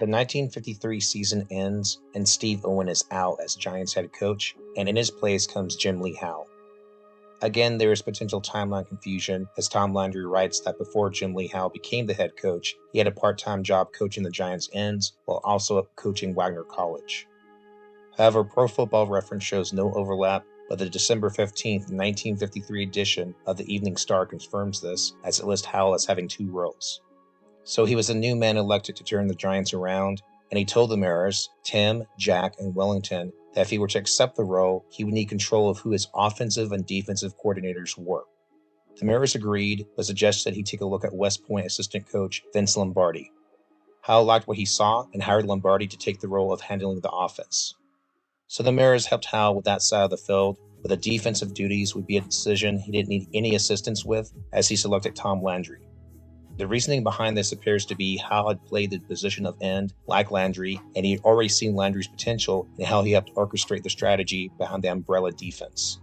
The 1953 season ends, and Steve Owen is out as Giants head coach, and in his place comes Jim Lee Howe. Again, there is potential timeline confusion, as Tom Landry writes that before Jim Lee Howe became the head coach, he had a part-time job coaching the Giants ends while also coaching Wagner College. However, Pro Football Reference shows no overlap, but the December 15th, 1953 edition of the Evening Star confirms this, as it lists Howe as having two roles. So he was a new man elected to turn the Giants around, and he told the Mariners, Tim, Jack, and Wellington, that if he were to accept the role, he would need control of who his offensive and defensive coordinators were. The Mariners agreed, but suggested he take a look at West Point assistant coach Vince Lombardi. Howe liked what he saw and hired Lombardi to take the role of handling the offense. So the Mariners helped Howe with that side of the field, but the defensive duties would be a decision he didn't need any assistance with, as he selected Tom Landry. The reasoning behind this appears to be Howe had played the position of end like Landry, and he had already seen Landry's potential and how he helped orchestrate the strategy behind the umbrella defense.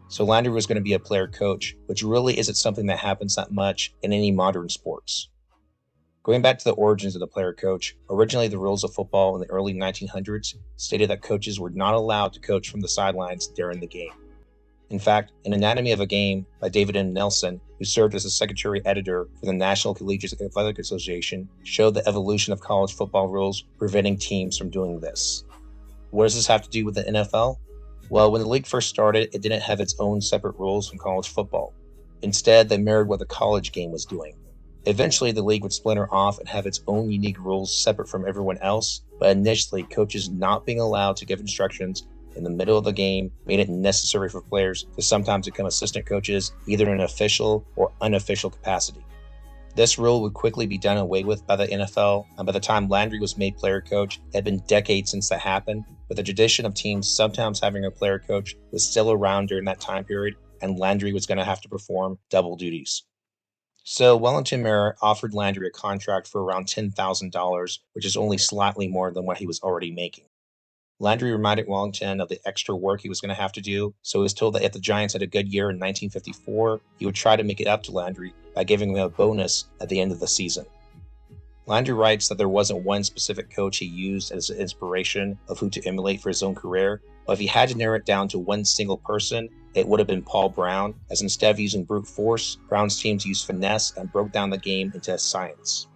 So Landry was going to be a player coach, which really isn't something that happens that much in any modern sports. Going back to the origins of the player coach, originally the rules of football in the early 1900s stated that coaches were not allowed to coach from the sidelines during the game. In fact, an Anatomy of a Game by David M. Nelson, who served as a secretary editor for the National Collegiate Athletic Association, showed the evolution of college football rules preventing teams from doing this. What does this have to do with the NFL? Well, when the league first started, it didn't have its own separate rules from college football. Instead, they mirrored what the college game was doing. Eventually, the league would splinter off and have its own unique rules separate from everyone else, but initially, coaches not being allowed to give instructions in the middle of the game made it necessary for players to sometimes become assistant coaches, either in an official or unofficial capacity. This rule would quickly be done away with by the NFL, and by the time Landry was made player coach, it had been decades since that happened, but the tradition of teams sometimes having a player coach was still around during that time period, and Landry was going to have to perform double duties. So Wellington Mara offered Landry a contract for around $10,000, which is only slightly more than what he was already making. Landry reminded Wellington of the extra work he was going to have to do, so he was told that if the Giants had a good year in 1954, he would try to make it up to Landry by giving him a bonus at the end of the season. Landry writes that there wasn't one specific coach he used as an inspiration of who to emulate for his own career, but if he had to narrow it down to one single person, it would have been Paul Brown, as instead of using brute force, Brown's teams used finesse and broke down the game into a science.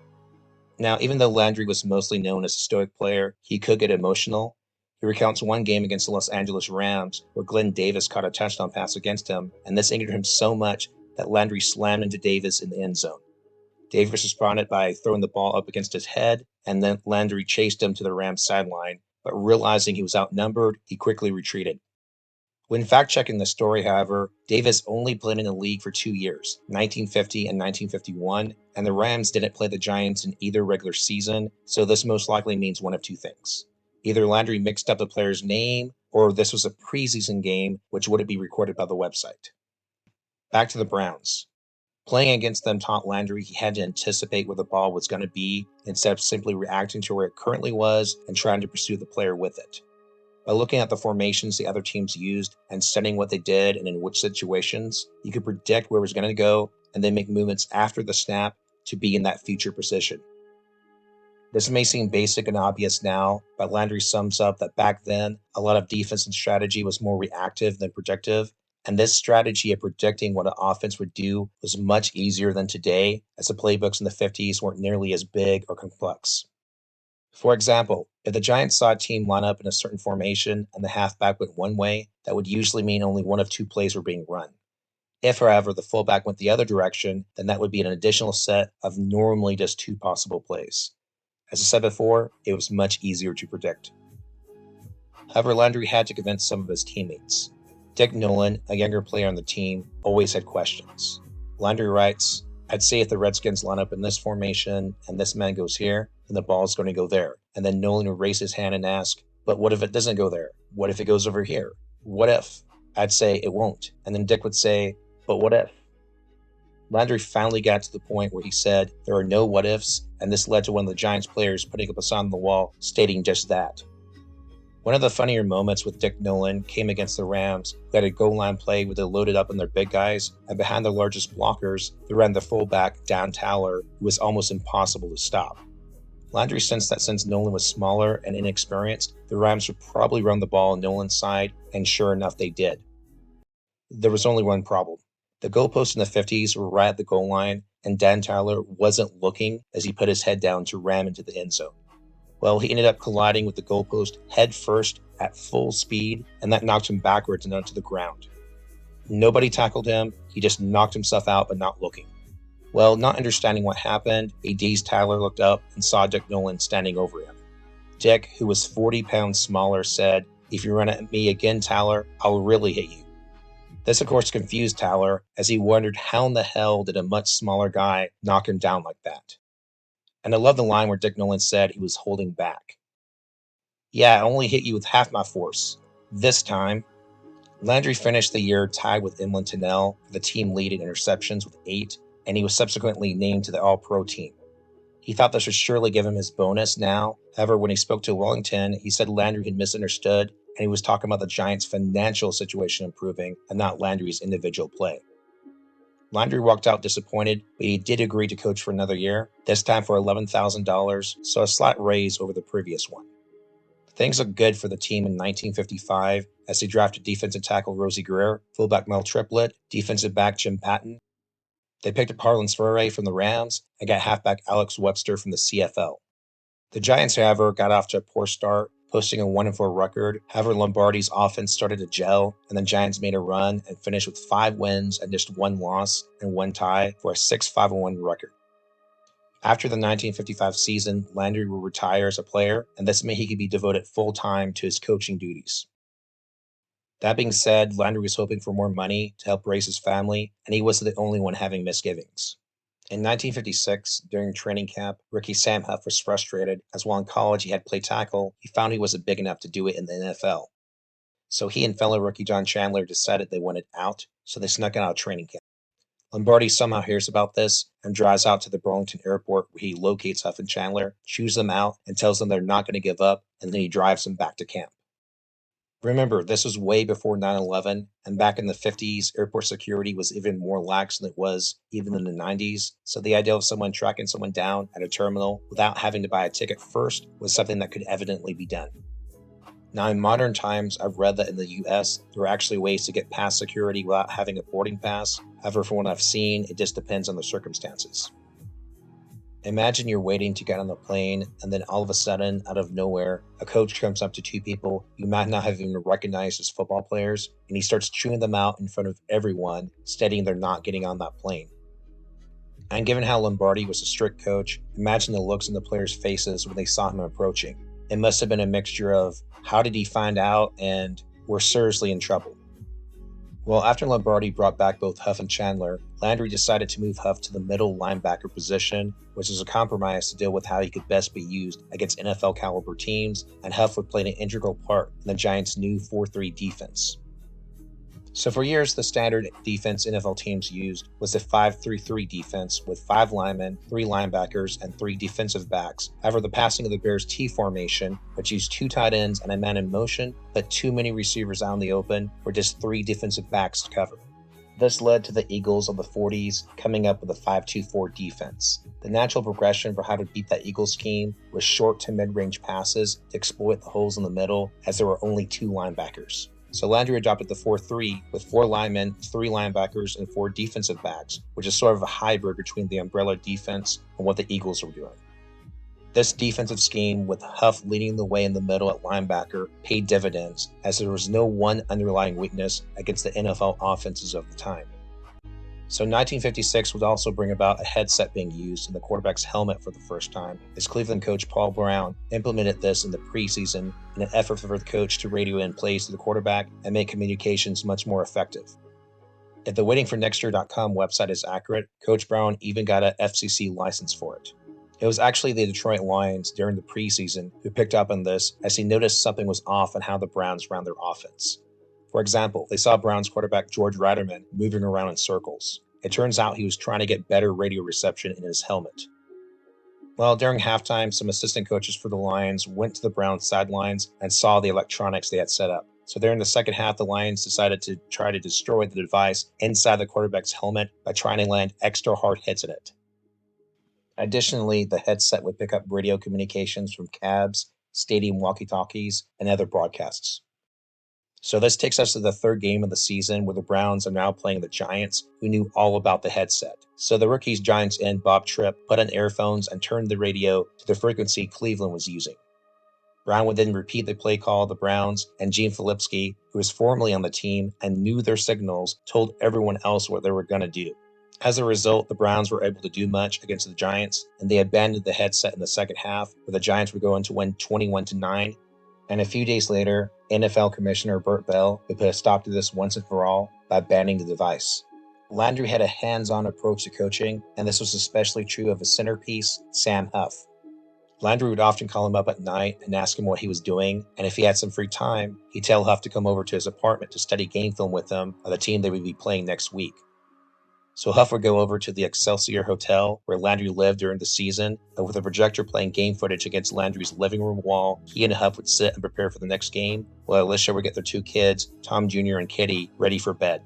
Now, even though Landry was mostly known as a stoic player, he could get emotional. He recounts one game against the Los Angeles Rams where Glenn Davis caught a touchdown pass against him, and this angered him so much that Landry slammed into Davis in the end zone. Davis responded by throwing the ball up against his head, and then Landry chased him to the Rams sideline, but realizing he was outnumbered, he quickly retreated. When fact-checking the story, however, Davis only played in the league for 2 years, 1950 and 1951, and the Rams didn't play the Giants in either regular season, so this most likely means one of two things. Either Landry mixed up the player's name, or this was a preseason game, which wouldn't be recorded by the website. Back to the Browns. Playing against them taught Landry he had to anticipate where the ball was going to be instead of simply reacting to where it currently was and trying to pursue the player with it. By looking at the formations the other teams used and studying what they did and in which situations, you could predict where it was going to go and then make movements after the snap to be in that future position. This may seem basic and obvious now, but Landry sums up that back then, a lot of defense and strategy was more reactive than predictive, and this strategy of predicting what an offense would do was much easier than today, as the playbooks in the 50s weren't nearly as big or complex. For example, if the Giants saw a team line up in a certain formation and the halfback went one way, that would usually mean only one of two plays were being run. If, however, the fullback went the other direction, then that would be an additional set of normally just two possible plays. As I said before, it was much easier to predict. However, Landry had to convince some of his teammates. Dick Nolan, a younger player on the team, always had questions. Landry writes, I'd say if the Redskins line up in this formation and this man goes here, then the ball's going to go there. And then Nolan would raise his hand and ask, but what if it doesn't go there? What if it goes over here? What if? I'd say it won't. And then Dick would say, but what if? Landry finally got to the point where he said there are no what ifs, and this led to one of the Giants players putting up a sign on the wall stating just that. One of the funnier moments with Dick Nolan came against the Rams, who had a goal line play where they loaded up on their big guys, and behind their largest blockers, they ran the fullback, Dan Towler, who was almost impossible to stop. Landry sensed that since Nolan was smaller and inexperienced, the Rams would probably run the ball on Nolan's side, and sure enough, they did. There was only one problem. The goalposts in the 50s were right at the goal line, and Dan Tyler wasn't looking as he put his head down to ram into the end zone. Well, he ended up colliding with the goalpost head first at full speed, and that knocked him backwards and onto the ground. Nobody tackled him, he just knocked himself out but not looking. Well, not understanding what happened, a dazed Tyler looked up and saw Dick Nolan standing over him. Dick, who was 40 pounds smaller, said, "If you run at me again, Tyler, I'll really hit you." This, of course, confused Tyler, as he wondered how in the hell did a much smaller guy knock him down like that. And I love the line where Dick Nolan said he was holding back. "Yeah, I only hit you with half my force. This time." Landry finished the year tied with Emlyn Tunnell for the team lead in interceptions with 8, and he was subsequently named to the All-Pro team. He thought this would surely give him his bonus now. However, when he spoke to Wellington, he said Landry had misunderstood, and he was talking about the Giants' financial situation improving and not Landry's individual play. Landry walked out disappointed, but he did agree to coach for another year, this time for $11,000, so a slight raise over the previous one. Things looked good for the team in 1955 as they drafted defensive tackle Rosie Greer, fullback Mel Triplett, defensive back Jim Patton. They picked up Harlan Spurrier from the Rams and got halfback Alex Webster from the CFL. The Giants, however, got off to a poor start, posting a 1-4 record. However, Lombardi's offense started to gel, and the Giants made a run and finished with 5 wins and just 1 loss and 1 tie for a 6-5-1 record. After the 1955 season, Landry would retire as a player, and this meant he could be devoted full-time to his coaching duties. That being said, Landry was hoping for more money to help raise his family, and he wasn't the only one having misgivings. In 1956, during training camp, rookie Sam Huff was frustrated as while in college he had played tackle, he found he wasn't big enough to do it in the NFL. So he and fellow rookie John Chandler decided they wanted out, so they snuck out of training camp. Lombardi somehow hears about this and drives out to the Burlington airport where he locates Huff and Chandler, chews them out, and tells them they're not going to give up, and then he drives them back to camp. Remember, this was way before 9/11, and back in the 50s, airport security was even more lax than it was even in the 90s, so the idea of someone tracking someone down at a terminal without having to buy a ticket first was something that could evidently be done. Now, in modern times, I've read that in the US, there are actually ways to get past security without having a boarding pass. However, from what I've seen, it just depends on the circumstances. Imagine you're waiting to get on the plane, and then all of a sudden, out of nowhere, a coach comes up to 2 people you might not have even recognized as football players, and he starts chewing them out in front of everyone, stating they're not getting on that plane. And given how Lombardi was a strict coach, imagine the looks on the players' faces when they saw him approaching. It must have been a mixture of, how did he find out, and we're seriously in trouble. Well, after Lombardi brought back both Huff and Chandler, Landry decided to move Huff to the middle linebacker position, which was a compromise to deal with how he could best be used against NFL-caliber teams, and Huff would play an integral part in the Giants' new 4-3 defense. So for years, the standard defense NFL teams used was the 5-3-3 defense with 5 linemen, 3 linebackers, and 3 defensive backs. However, the passing of the Bears' T formation, which used 2 tight ends and a man in motion, but too many receivers out in the open, or just 3 defensive backs to cover. This led to the Eagles of the 40s coming up with a 5-2-4 defense. The natural progression for how to beat that Eagles scheme was short to mid-range passes to exploit the holes in the middle, as there were only 2 linebackers. So Landry adopted the 4-3 with 4 linemen, 3 linebackers, and 4 defensive backs, which is sort of a hybrid between the umbrella defense and what the Eagles were doing. This defensive scheme, with Huff leading the way in the middle at linebacker, paid dividends, as there was no one underlying weakness against the NFL offenses of the time. So 1956 would also bring about a headset being used in the quarterback's helmet for the first time, as Cleveland coach Paul Brown implemented this in the preseason in an effort for the coach to radio in plays to the quarterback and make communications much more effective. If the waitingfornextyear.com website is accurate, Coach Brown even got an FCC license for it. It was actually the Detroit Lions during the preseason who picked up on this, as he noticed something was off in how the Browns ran their offense. For example, they saw Browns quarterback George Reiterman moving around in circles. It turns out he was trying to get better radio reception in his helmet. Well, during halftime, some assistant coaches for the Lions went to the Browns sidelines and saw the electronics they had set up. So during the second half, the Lions decided to try to destroy the device inside the quarterback's helmet by trying to land extra hard hits in it. Additionally, the headset would pick up radio communications from cabs, stadium walkie-talkies, and other broadcasts. So this takes us to the third game of the season where the Browns are now playing the Giants, who knew all about the headset. So the rookies Giants end Bob Tripp put on earphones and turned the radio to the frequency Cleveland was using. Brown would then repeat the play call of the Browns, and Gene Filipski, who was formerly on the team and knew their signals, told everyone else what they were going to do. As a result, the Browns were able to do much against the Giants, and they abandoned the headset in the second half, where the Giants would go on to win 21-9. And a few days later, NFL Commissioner Burt Bell would put a stop to this once and for all by banning the device. Landry had a hands-on approach to coaching, and this was especially true of his centerpiece, Sam Huff. Landry would often call him up at night and ask him what he was doing, and if he had some free time, he'd tell Huff to come over to his apartment to study game film with him of the team they would be playing next week. So Huff would go over to the Excelsior Hotel, where Landry lived during the season, and with a projector playing game footage against Landry's living room wall, he and Huff would sit and prepare for the next game, while Alicia would get their two kids, Tom Jr. and Kitty, ready for bed.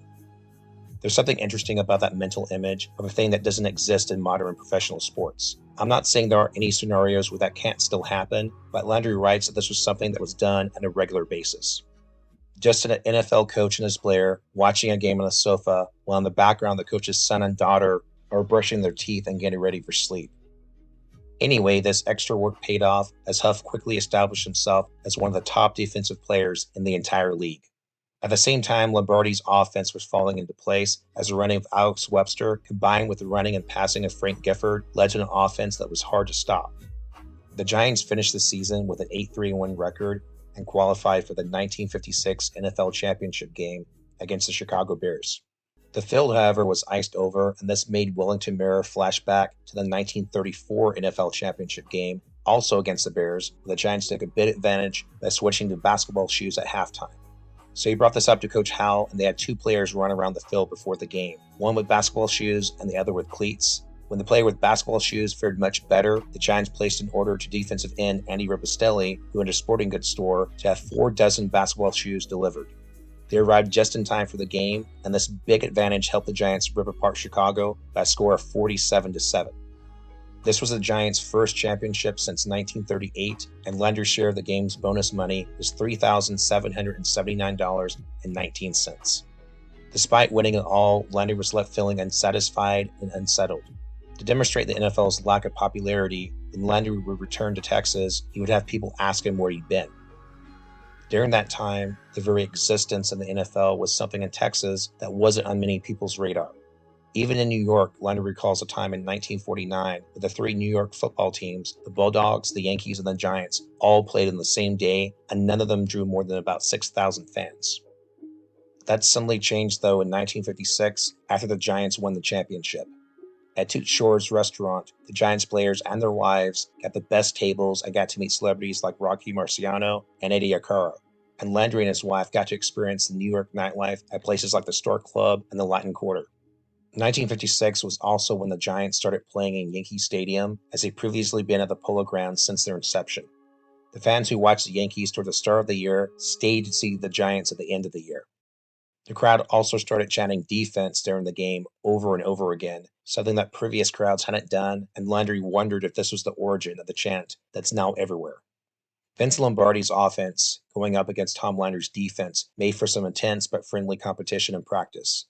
There's something interesting about that mental image of a thing that doesn't exist in modern professional sports. I'm not saying there aren't any scenarios where that can't still happen, but Landry writes that this was something that was done on a regular basis. Just an NFL coach and his player watching a game on a sofa, while in the background the coach's son and daughter are brushing their teeth and getting ready for sleep. Anyway, this extra work paid off as Huff quickly established himself as one of the top defensive players in the entire league. At the same time, Lombardi's offense was falling into place as the running of Alex Webster combined with the running and passing of Frank Gifford led to an offense that was hard to stop. The Giants finished the season with an 8-3-1 record and qualified for the 1956 NFL Championship game against the Chicago Bears. The field, however, was iced over, and this made Wellington mirror flashback to the 1934 NFL Championship game, also against the Bears, where the Giants took a bit advantage by switching to basketball shoes at halftime. So he brought this up to Coach Howell, and they had two players run around the field before the game, one with basketball shoes and the other with cleats. When the player with basketball shoes fared much better, the Giants placed an order to defensive end Andy Ripostelli, who owned a sporting goods store, to have 4 dozen basketball shoes delivered. They arrived just in time for the game, and this big advantage helped the Giants rip apart Chicago by a score of 47-7. This was the Giants' first championship since 1938, and Landry's share of the game's bonus money was $3,779.19. Despite winning it all, Landry was left feeling unsatisfied and unsettled. To demonstrate the NFL's lack of popularity, when Landry would return to Texas, he would have people ask him where he'd been. During that time, the very existence of the NFL was something in Texas that wasn't on many people's radar. Even in New York, Landry recalls a time in 1949 where the 3 New York football teams, the Bulldogs, the Yankees, and the Giants, all played on the same day, and none of them drew more than about 6,000 fans. That suddenly changed, though, in 1956 after the Giants won the championship. At Toots Shor's restaurant, the Giants players and their wives got the best tables and got to meet celebrities like Rocky Marciano and Eddie Acaro. And Landry and his wife got to experience the New York nightlife at places like the Stork Club and the Latin Quarter. 1956 was also when the Giants started playing in Yankee Stadium, as they'd previously been at the Polo Grounds since their inception. The fans who watched the Yankees toward the start of the year stayed to see the Giants at the end of the year. The crowd also started chanting defense during the game over and over again, something that previous crowds hadn't done, and Landry wondered if this was the origin of the chant that's now everywhere. Vince Lombardi's offense, going up against Tom Landry's defense, made for some intense but friendly competition in practice.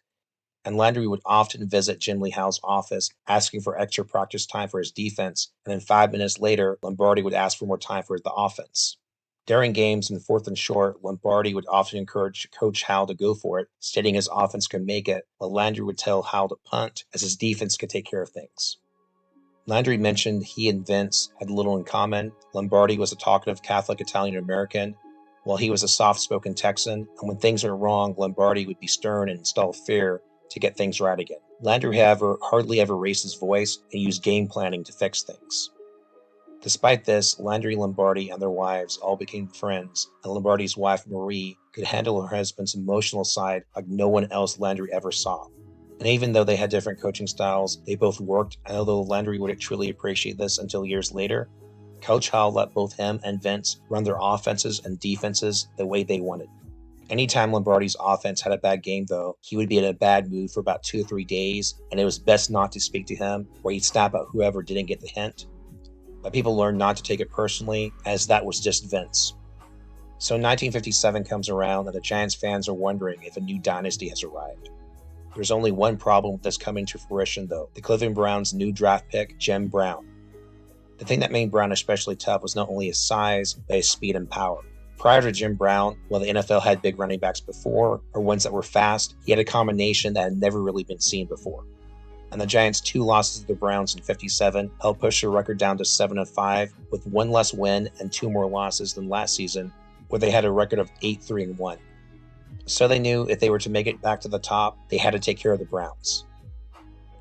And Landry would often visit Jim Lee Howe's office asking for extra practice time for his defense, and then 5 minutes later, Lombardi would ask for more time for the offense. During games in 4th and short, Lombardi would often encourage Coach Howell to go for it, stating his offense could make it, while Landry would tell Howell to punt, as his defense could take care of things. Landry mentioned he and Vince had little in common. Lombardi was a talkative Catholic Italian-American, while he was a soft-spoken Texan, and when things went wrong, Lombardi would be stern and instill fear to get things right again. Landry, however, hardly ever raised his voice and used game planning to fix things. Despite this, Landry, Lombardi, and their wives all became friends, and Lombardi's wife, Marie, could handle her husband's emotional side like no one else Landry ever saw. And even though they had different coaching styles, they both worked, and although Landry wouldn't truly appreciate this until years later, Coach Howell let both him and Vince run their offenses and defenses the way they wanted. Anytime Lombardi's offense had a bad game, though, he would be in a bad mood for about 2 or 3 days, and it was best not to speak to him, or he'd snap at whoever didn't get the hint. But people learned not to take it personally, as that was just Vince. So 1957 comes around, and the Giants fans are wondering if a new dynasty has arrived. There's only one problem with this coming to fruition, though: the Cleveland Browns' new draft pick, Jim Brown. The thing that made Brown especially tough was not only his size, but his speed and power. Prior to Jim Brown, while the NFL had big running backs before, or ones that were fast, he had a combination that had never really been seen before. And the Giants' 2 losses to the Browns in '57 helped push their record down to 7-5, with 1 less win and 2 more losses than last season, where they had a record of 8-3-1. So they knew if they were to make it back to the top, they had to take care of the Browns.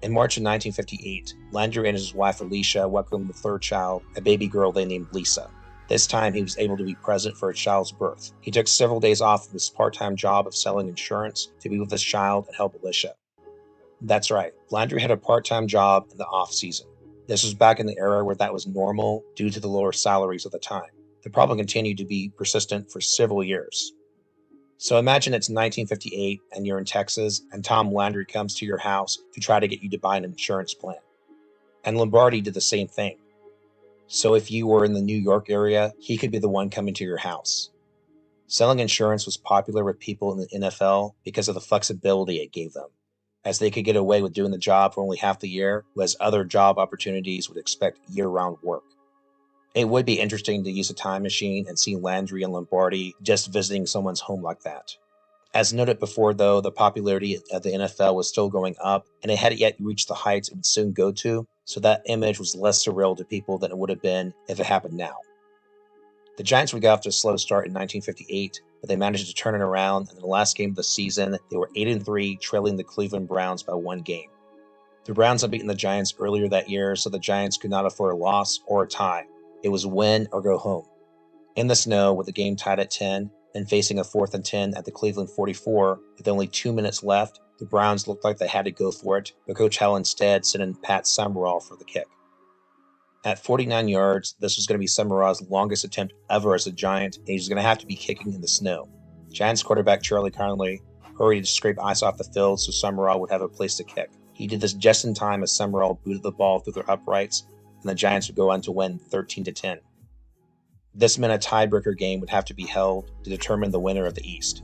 In March of 1958, Landry and his wife Alicia welcomed the 3rd child, a baby girl they named Lisa. This time, he was able to be present for a child's birth. He took several days off of his part-time job of selling insurance to be with his child and help Alicia. That's right, Landry had a part-time job in the off-season. This was back in the era where that was normal due to the lower salaries of the time. The problem continued to be persistent for several years. So imagine it's 1958 and you're in Texas, and Tom Landry comes to your house to try to get you to buy an insurance plan. And Lombardi did the same thing. So if you were in the New York area, he could be the one coming to your house. Selling insurance was popular with people in the NFL because of the flexibility it gave them, as they could get away with doing the job for only half the year, whereas other job opportunities would expect year-round work. It would be interesting to use a time machine and see Landry and Lombardi just visiting someone's home like that. As noted before, though, the popularity of the NFL was still going up, and it hadn't yet reached the heights it would soon go to, so that image was less surreal to people than it would have been if it happened now. The Giants would get off to a slow start in 1958, but they managed to turn it around, and in the last game of the season, they were 8-3, trailing the Cleveland Browns by 1 game. The Browns had beaten the Giants earlier that year, so the Giants could not afford a loss or a tie. It was win or go home. In the snow, with the game tied at 10, and facing a 4th and 10 at the Cleveland 44, with only 2 minutes left, the Browns looked like they had to go for it, but Coach Howell instead sent in Pat Summerall for the kick. At 49 yards, this was going to be Summerall's longest attempt ever as a Giant, and he was going to have to be kicking in the snow. Giants quarterback Charlie Connolly hurried to scrape ice off the field so Summerall would have a place to kick. He did this just in time as Summerall booted the ball through their uprights, and the Giants would go on to win 13-10. This meant a tiebreaker game would have to be held to determine the winner of the East.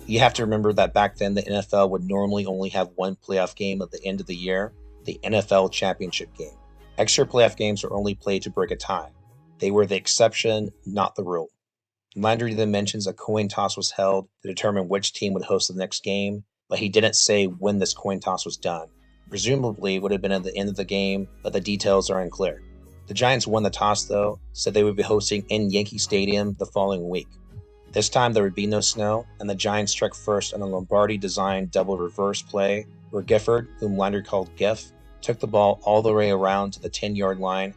You have to remember that back then the NFL would normally only have one playoff game at the end of the year, the NFL Championship game. Extra playoff games were only played to break a tie. They were the exception, not the rule. Landry then mentions a coin toss was held to determine which team would host the next game, but he didn't say when this coin toss was done. Presumably it would have been at the end of the game, but the details are unclear. The Giants won the toss, though, so they would be hosting in Yankee Stadium the following week. This time there would be no snow, and the Giants struck first on a Lombardi-designed double reverse play, where Gifford, whom Landry called Giff, took the ball all the way around to the 10-yard line,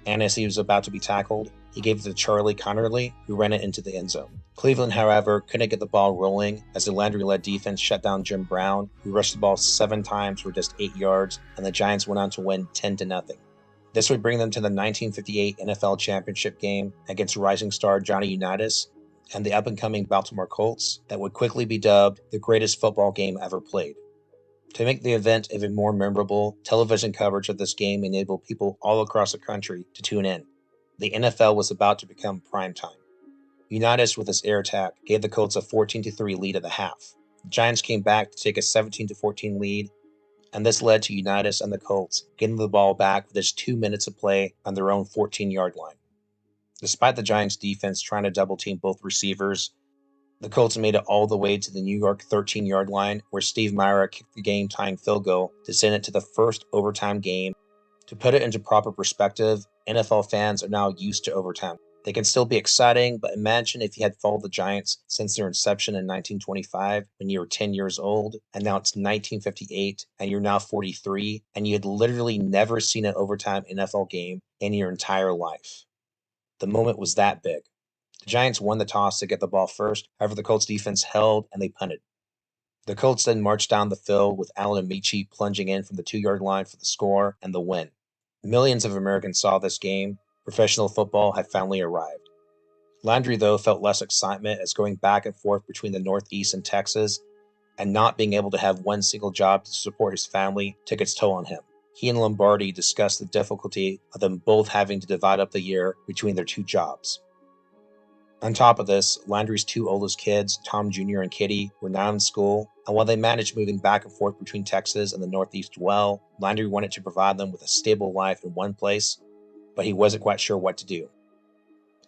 and as he was about to be tackled, he gave it to Charlie Connolly, who ran it into the end zone. Cleveland, however, couldn't get the ball rolling as the Landry-led defense shut down Jim Brown, who rushed the ball 7 times for just 8 yards, and the Giants went on to win 10-0. This would bring them to the 1958 NFL Championship game against rising star Johnny Unitas and the up-and-coming Baltimore Colts that would quickly be dubbed the greatest football game ever played. To make the event even more memorable, television coverage of this game enabled people all across the country to tune in. The NFL was about to become prime time. Unitas, with his air attack, gave the Colts a 14-3 lead at the half. The Giants came back to take a 17-14 lead, and this led to Unitas and the Colts getting the ball back with just 2 minutes of play on their own 14-yard line. Despite the Giants' defense trying to double-team both receivers, the Colts made it all the way to the New York 13-yard line, where Steve Myra kicked the game-tying field goal to send it to the first overtime game. To put it into proper perspective, NFL fans are now used to overtime. They can still be exciting, but imagine if you had followed the Giants since their inception in 1925 when you were 10 years old, and now it's 1958 and you're now 43, and you had literally never seen an overtime NFL game in your entire life. The moment was that big. The Giants won the toss to get the ball first, however the Colts defense held and they punted. The Colts then marched down the field with Alan Amici plunging in from the 2-yard line for the score and the win. Millions of Americans saw this game. Professional football had finally arrived. Landry, though, felt less excitement as going back and forth between the Northeast and Texas and not being able to have one single job to support his family took its toll on him. He and Lombardi discussed the difficulty of them both having to divide up the year between their two jobs. On top of this, Landry's two oldest kids, Tom Jr. and Kitty, were now in school, and while they managed moving back and forth between Texas and the Northeast well, Landry wanted to provide them with a stable life in one place, but he wasn't quite sure what to do.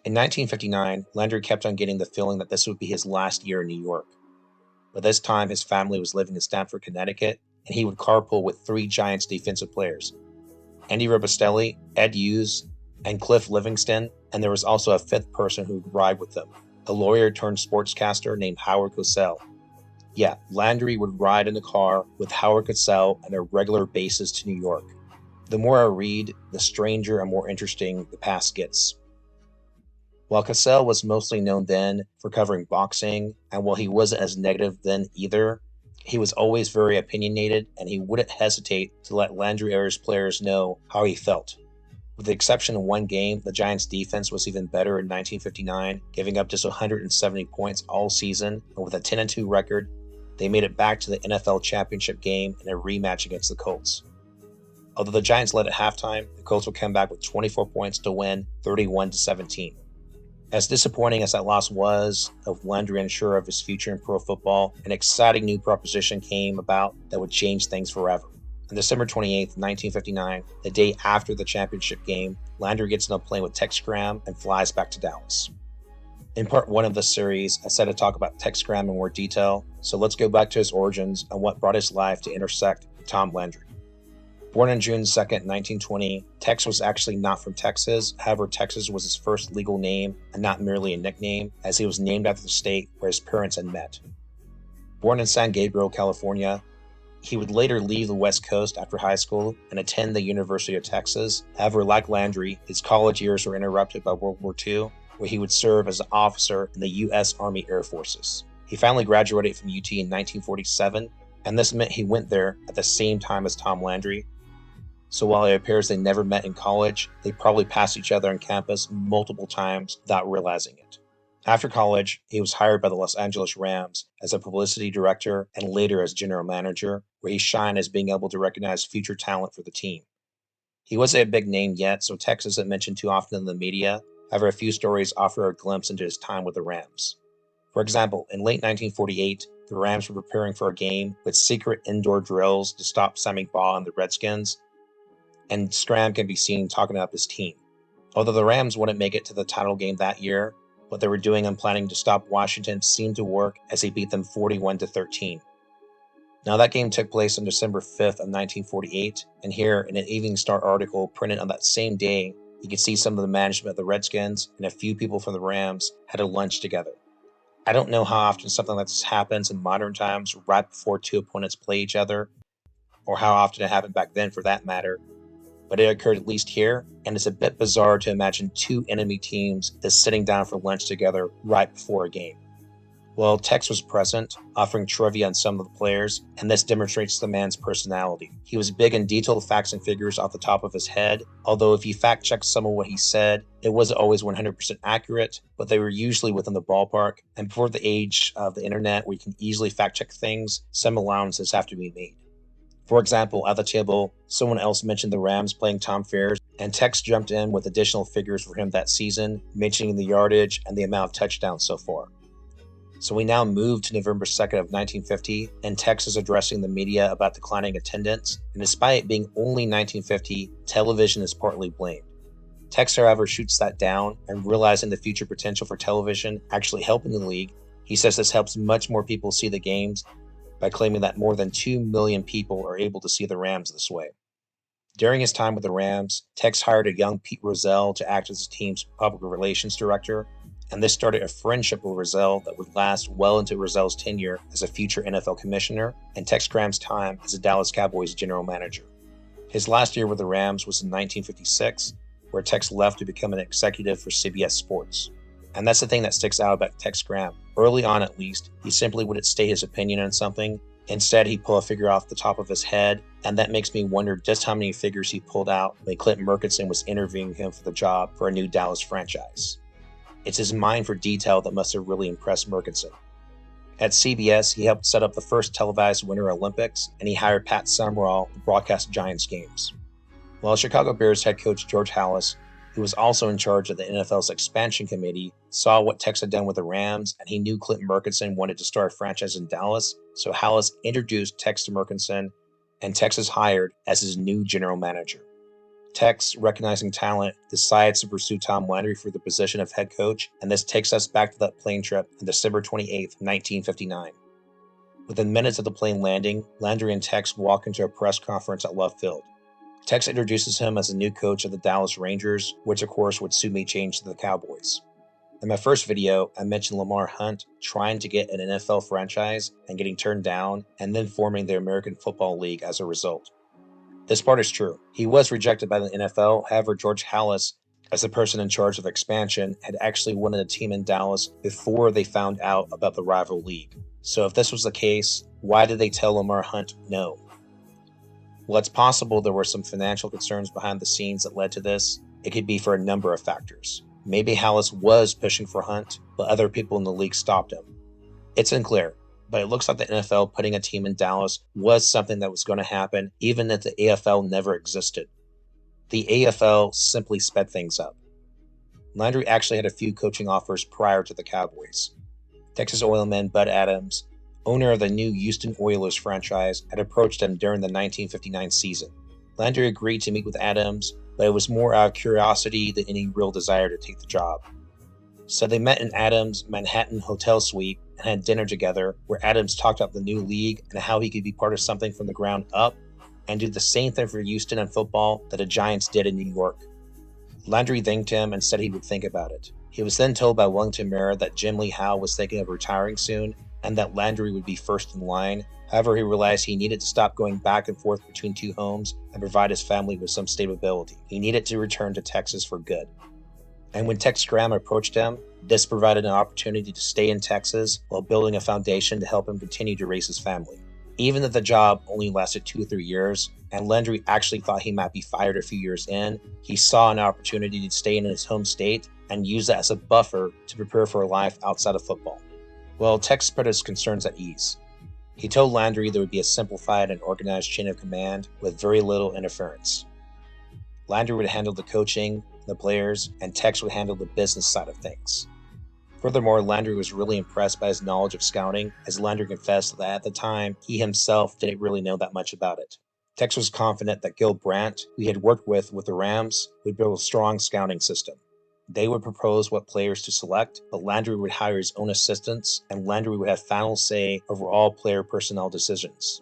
In 1959, Landry kept on getting the feeling that this would be his last year in New York. By this time, his family was living in Stamford, Connecticut, and he would carpool with three Giants defensive players, Andy Robustelli, Ed Hughes, and Cliff Livingston, and there was also a fifth person who would ride with them, a lawyer turned sportscaster named Howard Cosell. Yeah, Landry would ride in the car with Howard Cosell on a regular basis to New York. The more I read, the stranger and more interesting the past gets. While Cosell was mostly known then for covering boxing, and while he wasn't as negative then either, he was always very opinionated and he wouldn't hesitate to let Landry or his players know how he felt. With the exception of one game, the Giants' defense was even better in 1959, giving up just 170 points all season, and with a 10-2 record, they made it back to the NFL championship game in a rematch against the Colts. Although the Giants led at halftime, the Colts would come back with 24 points to win 31-17. As disappointing as that loss was, of Landry unsure of his future in pro football, an exciting new proposition came about that would change things forever. On December 28, 1959, the day after the championship game, Landry gets on a plane with Tex Schramm and flies back to Dallas. In part 1 of this series, I said to talk about Tex Schramm in more detail, so let's go back to his origins and what brought his life to intersect with Tom Landry. Born on June 2, 1920, Tex was actually not from Texas. However, Texas was his first legal name and not merely a nickname, as he was named after the state where his parents had met. Born in San Gabriel, California, he would later leave the West Coast after high school and attend the University of Texas. However, like Landry, his college years were interrupted by World War II, where he would serve as an officer in the U.S. Army Air Forces. He finally graduated from UT in 1947, and this meant he went there at the same time as Tom Landry. So while it appears they never met in college, they probably passed each other on campus multiple times without realizing it. After college, he was hired by the Los Angeles Rams as a publicity director and later as general manager, where he shined as being able to recognize future talent for the team. He wasn't a big name yet, so Tex isn't mentioned too often in the media. However, a few stories offer a glimpse into his time with the Rams. For example, in late 1948, the Rams were preparing for a game with secret indoor drills to stop Sammy Baugh and the Redskins, and Schramm can be seen talking about his team. Although the Rams wouldn't make it to the title game that year, what they were doing and planning to stop Washington seemed to work as he beat them 41-13. Now that game took place on December 5th of 1948, and here in an Evening Star article printed on that same day, you can see some of the management of the Redskins and a few people from the Rams had a lunch together. I don't know how often something like this happens in modern times right before two opponents play each other, or how often it happened back then for that matter, but it occurred at least here, and it's a bit bizarre to imagine two enemy teams just sitting down for lunch together right before a game. Well, Tex was present, offering trivia on some of the players, and this demonstrates the man's personality. He was big in detailed facts and figures off the top of his head, although if you fact-checked some of what he said, it wasn't always 100% accurate, but they were usually within the ballpark, and before the age of the internet where you can easily fact-check things, some allowances have to be made. For example, at the table, someone else mentioned the Rams playing Tom Ferris, and Tex jumped in with additional figures for him that season, mentioning the yardage and the amount of touchdowns so far. So we now move to November 2nd of 1950, and Tex is addressing the media about declining attendance, and despite it being only 1950, television is partly blamed. Tex, however, shoots that down, and realizing the future potential for television actually helping the league, he says this helps much more people see the games by claiming that more than 2 million people are able to see the Rams this way. During his time with the Rams, Tex hired a young Pete Rozelle to act as the team's public relations director, and this started a friendship with Rozelle that would last well into Rozelle's tenure as a future NFL commissioner and Tex Schramm's time as a Dallas Cowboys general manager. His last year with the Rams was in 1956, where Tex left to become an executive for CBS Sports. And that's the thing that sticks out about Tex Schramm. Early on, at least, he simply wouldn't state his opinion on something. Instead, he'd pull a figure off the top of his head, and that makes me wonder just how many figures he pulled out when Clint Murkison was interviewing him for the job for a new Dallas franchise. It's his mind for detail that must have really impressed Murchison. At CBS, he helped set up the first televised Winter Olympics, and he hired Pat Summerall to broadcast Giants games. While Chicago Bears head coach George Halas, who was also in charge of the NFL's expansion committee, saw what Tex had done with the Rams, and he knew Clinton Murchison wanted to start a franchise in Dallas, so Halas introduced Tex to Murchison, and Tex is hired as his new general manager. Tex, recognizing talent, decides to pursue Tom Landry for the position of head coach, and this takes us back to that plane trip on December 28, 1959. Within minutes of the plane landing, Landry and Tex walk into a press conference at Love Field. Tex introduces him as the new coach of the Dallas Rangers, which of course would soon be changed to the Cowboys. In my first video, I mentioned Lamar Hunt trying to get an NFL franchise and getting turned down, and then forming the American Football League as a result. This part is true. He was rejected by the NFL, however, George Halas, as the person in charge of expansion, had actually wanted a team in Dallas before they found out about the rival league. So if this was the case, why did they tell Lamar Hunt no? Well, it's possible there were some financial concerns behind the scenes that led to this. It could be for a number of factors. Maybe Halas was pushing for Hunt, but other people in the league stopped him. It's unclear, but it looks like the NFL putting a team in Dallas was something that was going to happen, even if the AFL never existed. The AFL simply sped things up. Landry actually had a few coaching offers prior to the Cowboys. Texas Oilman Bud Adams, owner of the new Houston Oilers franchise, had approached him during the 1959 season. Landry agreed to meet with Adams, but it was more out of curiosity than any real desire to take the job. So they met in Adams' Manhattan hotel suite and had dinner together, where Adams talked about the new league and how he could be part of something from the ground up and do the same thing for Houston and football that the Giants did in New York. Landry thanked him and said he would think about it. He was then told by Wellington Mara that Jim Lee Howe was thinking of retiring soon and that Landry would be first in line. However, he realized he needed to stop going back and forth between two homes and provide his family with some stability. He needed to return to Texas for good. And when Tex Schramm approached him, this provided an opportunity to stay in Texas while building a foundation to help him continue to raise his family. Even if the job only lasted 2 or 3 years, and Landry actually thought he might be fired a few years in, he saw an opportunity to stay in his home state and use that as a buffer to prepare for a life outside of football. Well, Tex put his concerns at ease. He told Landry there would be a simplified and organized chain of command with very little interference. Landry would handle the coaching, the players, and Tex would handle the business side of things. Furthermore, Landry was really impressed by his knowledge of scouting, as Landry confessed that at the time, he himself didn't really know that much about it. Tex was confident that Gil Brandt, who he had worked with the Rams, would build a strong scouting system. They would propose what players to select, but Landry would hire his own assistants, and Landry would have final say over all player personnel decisions.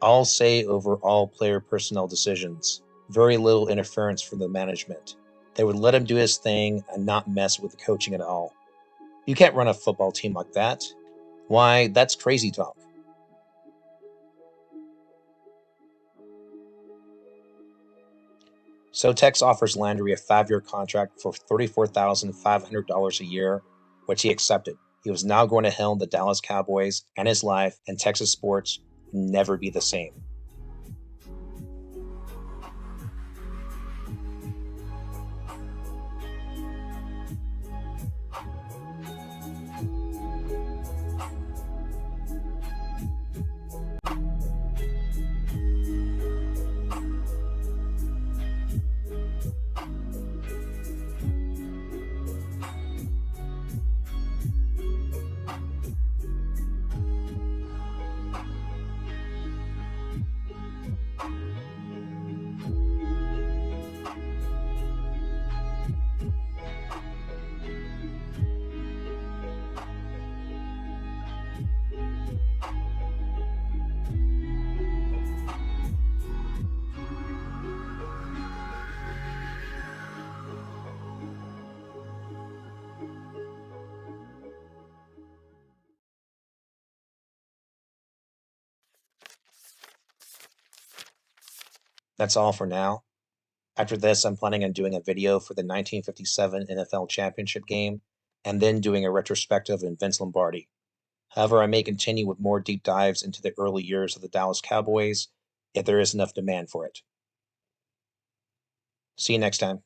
All say over all player personnel decisions. Very little interference from the management. They would let him do his thing and not mess with the coaching at all. You can't run a football team like that. Why, that's crazy talk. So Tex offers Landry a 5-year contract for $34,500 a year, which he accepted. He was now going to helm the Dallas Cowboys, and his life and Texas sports would never be the same. That's all for now. After this, I'm planning on doing a video for the 1957 NFL Championship game, and then doing a retrospective on Vince Lombardi. However, I may continue with more deep dives into the early years of the Dallas Cowboys if there is enough demand for it. See you next time.